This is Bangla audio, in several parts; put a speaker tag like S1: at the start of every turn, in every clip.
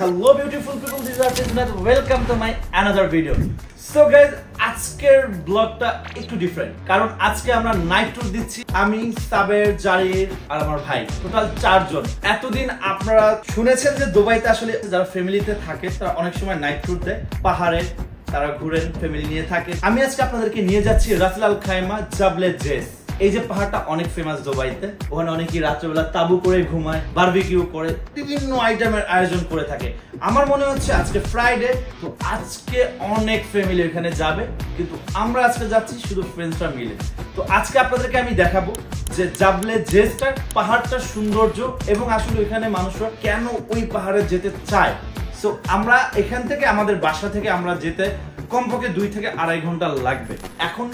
S1: Hello beautiful people, this is Artisanat. Welcome to my another video. So guys, আজকের ব্লগটা একটু ডিফারেন্ট কারণ আজকে আমরা নাইট ট্যুর দিচ্ছি। আমি, সাবের, জারির আর আমার ভাই, টোটাল 4 জন। এতদিন আপনারা শুনেছেন যে দুবাইতে আসলে যারা ফ্যামিলিতে থাকে তারা অনেক সময় নাইট ট্যুর দেয়, পাহাড়ে তারা ঘুরেন, ফ্যামিলি নিয়ে থাকে। আমি আজকে আপনাদেরকে নিয়ে যাচ্ছি রাস আল খাইমা জাবলে জেস। এই যে পাহাড়টা অনেক ফেমাস দুবাইতে, ওখানে অনেকেই রাত্রেবেলা তাবু করে ঘুমায়, বারবিকিউ করে, বিভিন্ন আইটেমের আয়োজন করে থাকে। আমার মনে হচ্ছে আজকে ফ্রাইডে, তো আজকে অনেক ফ্যামিলি এখানে যাবে, কিন্তু আমরা আজকে যাচ্ছি শুধু ফ্রেন্ডসরা মিলে। তো আজকে আপনাদেরকে আমি দেখাবো যে জাবলে জেসটার পাহাড়টার সৌন্দর্য এবং আসলে এখানে মানুষরা কেন ওই পাহাড়ে যেতে চায়। সো আমরা এখান থেকে আমাদের বাসা থেকে আমরা যেতে কমপক্ষে 2 থেকে 2.5 ঘন্টা লাগবে। এখন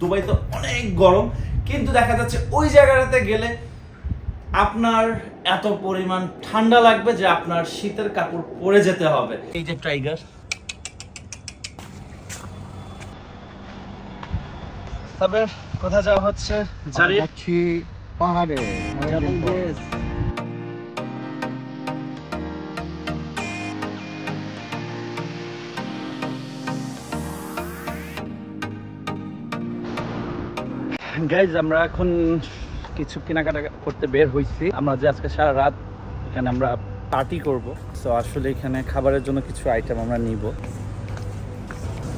S1: দুবাইতে অনেক গরম, কিন্তু দেখা যাচ্ছে ওই জায়গাটাতে গেলে আপনার এত পরিমাণ ঠান্ডা লাগবে যে আপনার শীতের কাপড় পরে যেতে হবে। এই যে টাইগার, তবে কোথা যাওয়া হচ্ছে? জারি
S2: যাচ্ছি পাহাড়ে।
S1: গাইজ, আমরা এখন কিছু কেনাকাটা করতে বের হয়েছি। আমরা যে আজকে সারা রাত এখানে আমরা পার্টি করব, সো আসলে এখানে খাবারের জন্য কিছু আইটেম আমরা নিব।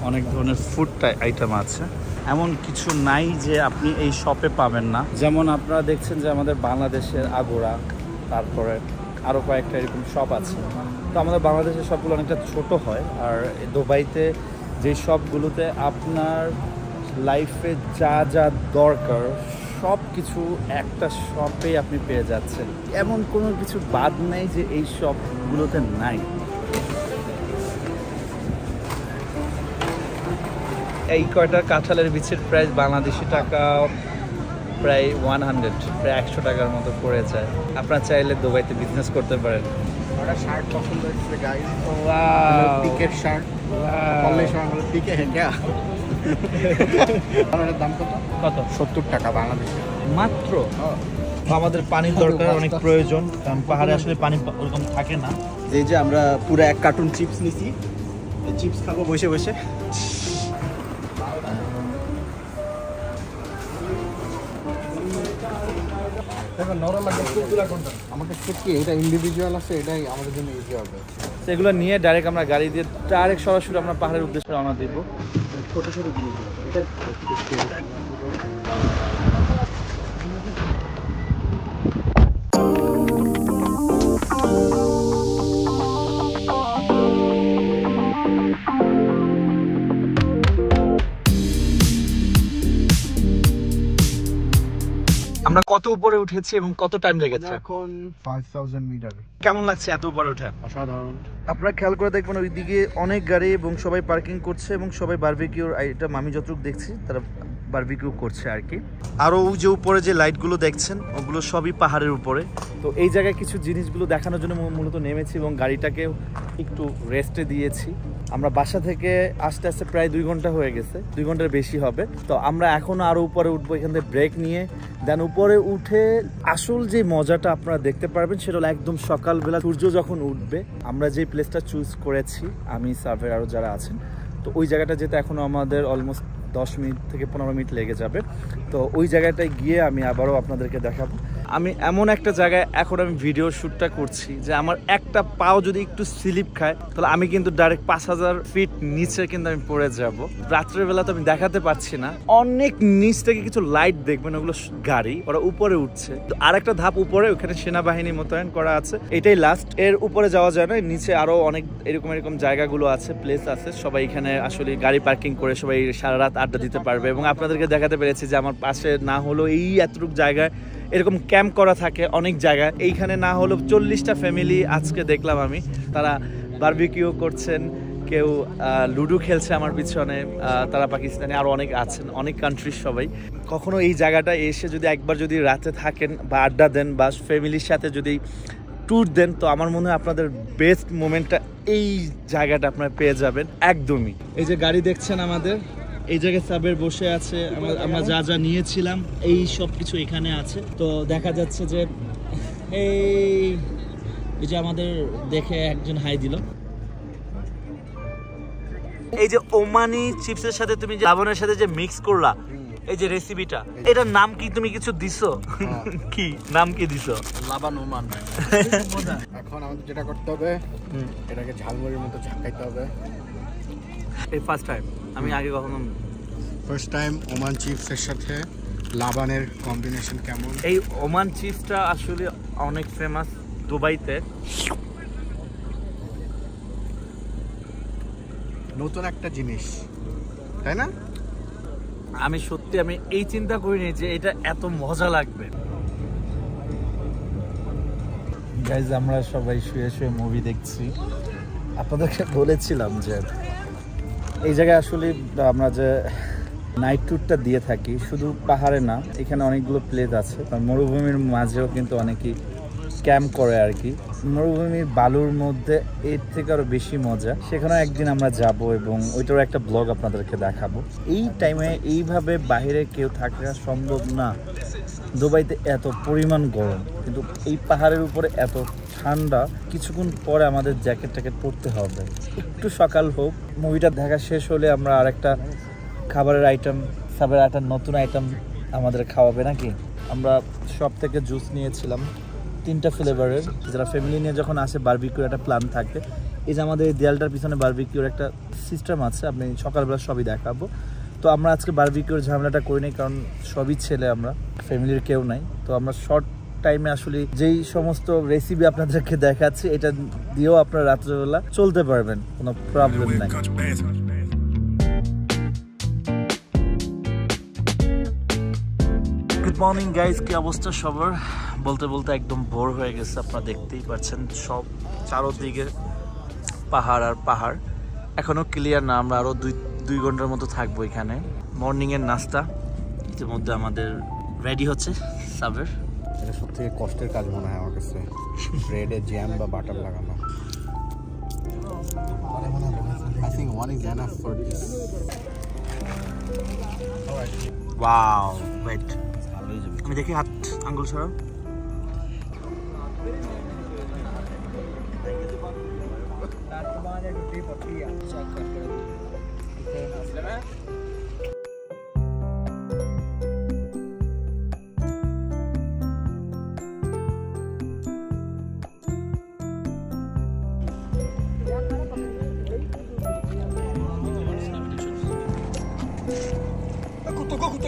S1: অনেক ধরনের ফুড আইটেম আছে, এমন কিছু নাই যে আপনি এই শপে পাবেন না। যেমন আপনারা দেখছেন যে আমাদের বাংলাদেশের আগোরা, তারপরে আরও কয়েকটা এরকম শপ আছে। তো আমাদের বাংলাদেশের শপগুলো অনেকটা ছোট হয়, আর দুবাইতে যে শপগুলোতে আপনার লাইফে যা যা দরকার সব কিছু একটা শপে আপনি পেয়ে যাচ্ছেন। এমন কোনো কিছু বাদ নেই যে এই শপগুলোতে নাই। এই কয়টা কাঁঠালের বীজের প্রাইস বাংলাদেশি টাকা প্রায় 100, প্রায় 100 টাকার মতো পড়ে যায়। আপনারা চাইলে দুবাইতে বিজনেস করতে পারেন।
S2: একটা শার্ট পছন্দ হচ্ছে গাইস, পিকের শার্ট, পিকে হেঁটে দাম কত? 70 টাকা বাংলাদেশে
S1: মাত্র। আমাদের পানির দরকার, অনেক প্রয়োজন, কারণ পাহাড়ে আসলে পানি ওরকম থাকে না।
S2: এই যে আমরা পুরো 1 কার্টুন চিপস নিছি, এই চিপস খাবো বসে বসে। দেখো নরম একটা ফুলগুলা কোনটা আমাকে সত্যি এটা ইন্ডিভিজুয়াল আছে, এটাই আমাদের জন্য ইজি হবে।
S1: সেগুলো নিয়ে ডাইরেক্ট আমরা গাড়ি দিয়ে ডাইরেক্ট সরাসরি আমরা পাহাড়ের উদ্দেশ্যে রওনা দিব।
S2: ছোট ছোট জিনিস এটা
S1: আমরা কত উপরে উঠেছি এবং কত টাইম লেগেছে?
S2: এখন 5000 মিটার।
S1: কেমন লাগছে এত উপরে উঠে?
S2: অসাধারণ।
S1: আপনারা খেয়াল করে দেখবেন ওইদিকে অনেক গাড়ি এবং সবাই পার্কিং করছে এবং সবাই বারবিকিউর আইটেম, আমি যতটুকু দেখছি তারা বারবিকিউ করছে আর কি। আরও যে উপরে যে লাইটগুলো দেখছেন ওগুলো সবই পাহাড়ের উপরে। তো এই জায়গায় কিছু জিনিসগুলো দেখানোর জন্য মূলত নেমেছি এবং গাড়িটাকে একটু রেস্টে দিয়েছি। আমরা বাসা থেকে আস্তে আস্তে প্রায় 2 ঘন্টা হয়ে গেছে, 2 ঘন্টার বেশি হবে। তো আমরা এখনও আরও উপরে উঠবো, এখান থেকে ব্রেক নিয়ে দেন উপরে উঠে আসল যে মজাটা আপনারা দেখতে পারবেন সেটা হলো একদম সকালবেলা সূর্য যখন উঠবে। আমরা যে প্লেসটা চুজ করেছি, আমি, সার্ভের আরও যারা আছেন, তো ওই জায়গাটা যেতে এখনও আমাদের অলমোস্ট 10 মিনিট থেকে 15 মিনিট লেগে যাবে। তো ওই জায়গাটায় গিয়ে আমি আবারও আপনাদেরকে দেখাবো। আমি এমন একটা জায়গায় এখন আমি ভিডিও শ্যুটটা করছি যে আমার একটা পাও যদি একটু স্লিপ খায় তাহলে আমি কিন্তু ডাইরেক্ট 5000 ফিট নিচে কিন্তু আমি পড়ে যাব। রাত্রের বেলা তো আমি দেখাতে পারছি না। অনেক নিচ থেকে কিছু লাইট দেখবেন, ওগুলো গাড়ি, ওরা উপরে উঠছে। তো আরেকটা ধাপ উপরে, ওখানে সেনাবাহিনী মোতায়েন করা আছে, এটাই লাস্ট। এর উপরে যাওয়া যায় না, নিচে আরো অনেক এরকম জায়গাগুলো আছে, প্লেস আছে। সবাই এখানে আসলে গাড়ি পার্কিং করে সবাই সারা রাত আড্ডা দিতে পারবে। এবং আপনাদেরকে দেখাতে পেরেছি যে আমার পাশে না হলো এই এতটুকু জায়গায় এরকম ক্যাম্প করা থাকে অনেক জায়গায়। এইখানে না হলো 40টা ফ্যামিলি আজকে দেখলাম আমি, তারা বারবিকিউ করছেন, কেউ লুডো খেলছে আমার পিছনে, তারা পাকিস্তানি, আরও অনেক আছেন, অনেক কান্ট্রির সবাই। কখনো এই জায়গাটা এসে যদি একবার যদি রাতে থাকেন বা আড্ডা দেন বা ফ্যামিলির সাথে যদি ট্যুর দেন, তো আমার মনে হয় আপনাদের বেস্ট মোমেন্টটা এই জায়গাটা আপনারা পেয়ে যাবেন একদমই। এই যে গাড়ি দেখছেন আমাদের, এই জায়গায় সাবের বসে আছে, আমরা যা যা নিয়েছিলাম এই সব কিছু এখানে আছে। তো দেখা যাচ্ছে যে এই এই যে আমাদের দেখে একজন হাই দিল। এই যে ওমানি চিপসের সাথে তুমি যে লাবণের সাথে যে মিক্স করলা, এই যে রেসিপিটা, এটার নাম কি তুমি কিছু দিছো? কি নাম কি দিছো?
S2: লাবান ওমান। এখন আমাদের যেটা করতে হবে, এটাকে ঝালমুড়ির মতো ঝাঁকাইতে হবে।
S1: এই ফার্স্ট টাইম, আমি আগে কখনো
S2: ফার্স্ট টাইম ওমান চিপসের সাথে লাবানের কম্বিনেশন কেমন।
S1: এই ওমান চিপসটা আসলে অনেক ফেমাস দুবাইতে।
S2: নতুন একটা জিনিস, তাই না?
S1: আমি এই চিন্তা করিনি যে এটা এত মজা লাগবে। গাইজ, আমরা সবাই শুয়ে শুয়ে মুভি দেখছি। আপনাদেরকে বলেছিলাম যে এই জায়গায় আসলে আমরা যে নাইট ট্যুরটা দিয়ে থাকি, শুধু পাহাড়ে না, এখানে অনেকগুলো প্লেস আছে। মরুভূমির মাঝেও কিন্তু অনেকেই ক্যাম্প করে আর কি। মরুভূমির বালুর মধ্যে এর থেকে আরো বেশি মজা। সেখানে একদিন আমরা যাব এবং ওইটারও একটা ব্লগ আপনাদেরকে দেখাবো। এই টাইমে এইভাবে বাইরে কেউ থাকা সম্ভব না। দুবাইতে এত পরিমাণ গরম, কিন্তু এই পাহাড়ের উপরে এত ঠান্ডা। কিছুক্ষণ পরে আমাদের জ্যাকেট ট্যাকেট পরতে হবে। একটু সকাল হোক, মুভিটা দেখা শেষ হলে আমরা আরেকটা খাবারের আইটেম, সাবের একটা নতুন আইটেম আমাদের খাওয়াবে নাকি। আমরা সব থেকে জুস নিয়েছিলাম 3টা ফ্লেভারের। যারা ফ্যামিলি নিয়ে যখন আসে, বারবিকিউর একটা প্ল্যান থাকে। এই যে আমাদের এই দেয়ালটার পিছনে বারবিকিউর একটা সিস্টেম আছে, আপনি সকালবেলা সবই দেখাবো। তো আমরা আজকে বারবিকিউর ঝামেলাটা করি নাই, কারণ সবই ছেলে, আমরা ফ্যামিলির কেউ নাই। তো আমরা শর্ট টাইমে আসলে যেই সমস্ত রেসিপি আপনাদেরকে দেখাচ্ছি, এটা দিয়েও আপনারা রাত্রেবেলা চলতে পারবেন, কোনো প্রবলেম নাই। গুড মর্নিং গাইজ, কি অবস্থা সবার? বলতে বলতে একদম ভোর হয়ে গেছে, আপনারা দেখতেই পাচ্ছেন। সব চারোদিকে পাহাড় আর পাহাড়। এখনও ক্লিয়ার না, আমরা আরও দুই ঘন্টার মতো থাকবো এখানে। মর্নিংয়ের নাস্তা ইতিমধ্যে আমাদের রেডি হচ্ছে। সাবের,
S2: এটা সব থেকে কষ্টের কাজ মনে হয় আমার কাছে, ব্রেডে জ্যাম বা বাটার লাগানো। I think one is enough for this.
S1: Wow, wait, আমি দেখি হাত আঙ্গুল ছাড়াও।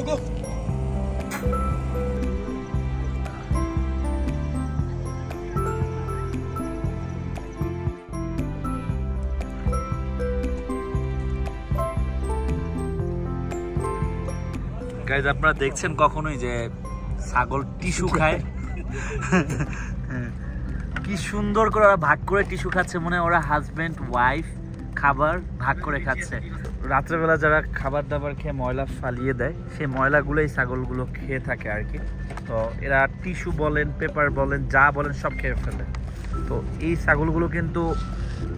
S1: Go. গাইজ, আপনারা দেখছেন কখনোই যে ছাগল টিস্যু খায়? কি সুন্দর করে ওরা ভাগ করে টিস্যু খাচ্ছে, মনে হয় ওরা হাজব্যান্ড ওয়াইফ খাবার ভাগ করে খাচ্ছে। রাত্রেবেলা যারা খাবার দাবার খেয়ে ময়লা ফালিয়ে দেয়, সেই ময়লাগুলো এই ছাগলগুলো খেয়ে থাকে আর কি। তো এরা টিস্যু বলেন, পেপার বলেন, যা বলেন সব খেয়ে ফেলে। তো এই ছাগলগুলো কিন্তু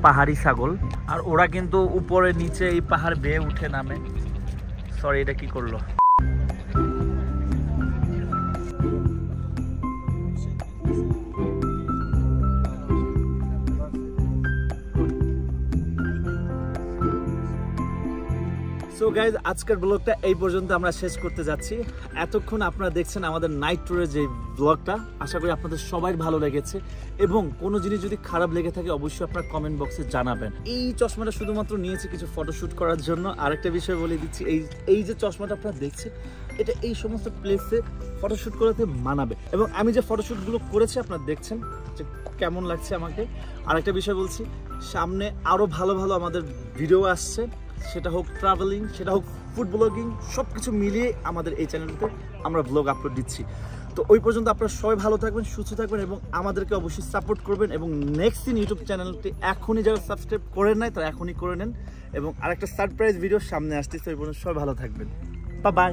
S1: পাহাড়ি ছাগল, আর ওরা কিন্তু উপরে নিচে এই পাহাড় বেয়ে উঠে নামে। সরি, এটা কি করলো? সো গাইজ, আজকের ব্লগটা এই পর্যন্ত আমরা শেষ করতে যাচ্ছি। এতক্ষণ আপনারা দেখছেন আমাদের নাইট ট্যুরের যে ব্লগটা। আশা করি আপনাদের সবাই ভালো লেগেছে, এবং কোনো জিনিস যদি খারাপ লেগে থাকে অবশ্যই আপনারা কমেন্ট বক্সে জানাবেন। এই চশমাটা শুধুমাত্র নিয়েছি কিছু ফটোশ্যুট করার জন্য। আরেকটা বিষয় বলে দিচ্ছি, এই যে চশমাটা আপনারা দেখছেন, এটা এই সমস্ত প্লেসে ফটোশ্যুট করাতে মানাবে। এবং আমি যে ফটোশ্যুটগুলো করেছি আপনারা দেখছেন যে কেমন লাগছে আমাকে। আরেকটা বিষয় বলছি, সামনে আরও ভালো ভালো আমাদের ভিডিও আসছে, সেটা হোক ট্রাভেলিং, সেটা হোক ফুড ব্লগিং, সব কিছু মিলিয়ে আমাদের এই চ্যানেলতে আমরা ব্লগ আপলোড দিচ্ছি। তো ওই পর্যন্ত আপনারা সবাই ভালো থাকবেন, সুস্থ থাকবেন, এবং আমাদেরকে অবশ্যই সাপোর্ট করবেন। এবং নেক্সট দিন ইউটিউব চ্যানেলটি এখনই যারা সাবস্ক্রাইব করেন নাই তারা এখনই করে নেন। এবং আরেকটা সারপ্রাইজ ভিডিও সামনে আসতেছে। ওই পর্যন্ত সবাই ভালো থাকবেন। Bye bye.